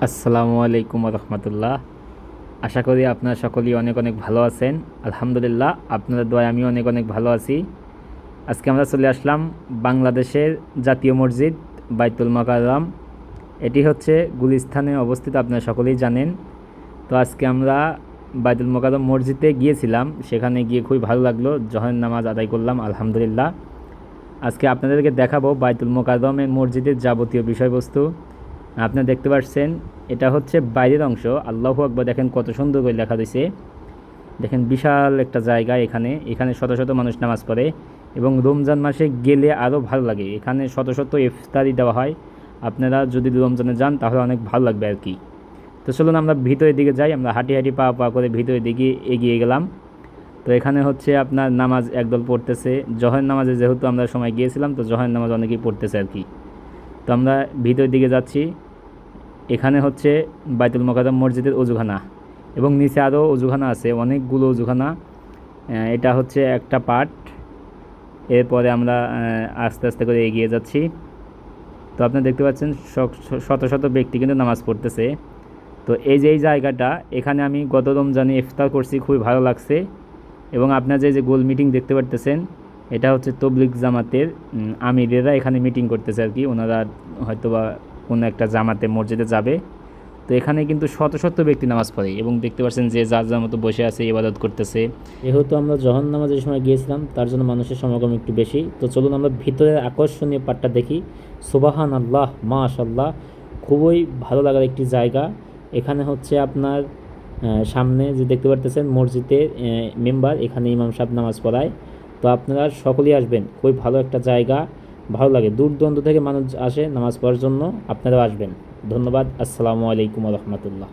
আসসালামু আলাইকুম রহমতুল্লাহ। আশা করি আপনারা সকলেই অনেক অনেক ভালো আছেন। আলহামদুলিল্লাহ, আপনাদের দোয়ায় আমি অনেক অনেক ভালো আছি। আজকে আমরা চলে আসলাম বাংলাদেশের জাতীয় মসজিদ বাইতুল মোকাররম। এটি হচ্ছে গুলিস্তানে অবস্থিত, আপনারা সকলেই জানেন। তো আজকে আমরা বাইতুল মোকাররম মসজিদে গিয়েছিলাম, সেখানে গিয়ে খুবই ভালো লাগলো। জোহরের নামাজ আদায় করলাম আলহামদুলিল্লাহ। আজকে আপনাদেরকে দেখাবো বাইতুল মোকাররমের মসজিদের যাবতীয় বিষয়বস্তু। আপনারা দেখতে পাচ্ছেন, এটা হচ্ছে বাইরের অংশ। আল্লাহু আকবার, দেখেন কত সুন্দর করে লেখা রয়েছে। দেখেন বিশাল একটা জায়গা, এখানে এখানে শত শত মানুষ নামাজ পড়ে এবং রমজান মাসে গেলে আরও ভালো লাগে। এখানে শত শত ইফতারি দেওয়া হয়। আপনারা যদি রমজানে যান তাহলে অনেক ভালো লাগবে আর কি। তো চলুন আমরা ভিতরের দিকে যাই। আমরা হাঁটি হাঁটি পা পা করে ভিতরের দিকে এগিয়ে গেলাম। তো এখানে হচ্ছে আপনার নামাজ একদল পড়তেছে। জোহর নামাজে যেহেতু আমরা সময় গিয়েছিলাম, তো জোহর নামাজ অনেকেই পড়তেছে আর কি। তো আমরা ভিতরের দিকে যাচ্ছি। এখানে হচ্ছে বাইতুল মোকাররম মসজিদের অজুখানা এবং নিচে আরও অজুখানা আছে, অনেকগুলো অজুখানা। এটা হচ্ছে একটা পার্ট। এরপরে আমরা আস্তে আস্তে করে এগিয়ে যাচ্ছি। তো আপনারা দেখতে পাচ্ছেন শত শত ব্যক্তি কিন্তু নামাজ পড়তেছে। তো এই যে এই জায়গাটা, এখানে আমি গত রমজানে ইফতার করছি, খুবই ভালো লাগছে। এবং আপনার যে যে গোল মিটিং দেখতে পারতেছেন, এটা হচ্ছে তবলিগ জামাতের আমিরেরা এখানে মিটিং করতেছে আর কি। ওনারা হয়তোবা কোনো একটা জামাতে মসজিদে যাবে। তো এখানে কিন্তু শত শত ব্যক্তি নামাজ পড়ে এবং দেখতে পাচ্ছেন যে যার যার মতো বসে আছে, ইবাদত করতেছে। যেহেতু আমরা জোহর নামাজের সময় গিয়েছিলাম, তার জন্য মানুষের সমাগম একটু বেশি। তো চলুন আমরা ভিতরের আকর্ষণীয় পার্টটা দেখি। সুবাহান আল্লাহ, মাশাল্লাহ, খুবই ভালো লাগার একটি জায়গা। এখানে হচ্ছে আপনার সামনে যে দেখতে পারতেছেন মসজিদের মেম্বার, এখানে ইমাম সাহেব নামাজ পড়ায়। তো আপনারা সকলেই আসবেন, খুবই ভালো একটা জায়গা, ভালো লাগে। দূর দূরান্ত থেকে মানুষ আসে নামাজ পড়ার জন্য, আপনারাও আসবেন। ধন্যবাদ। আসসালামু আলাইকুম রহমতুল্লাহ।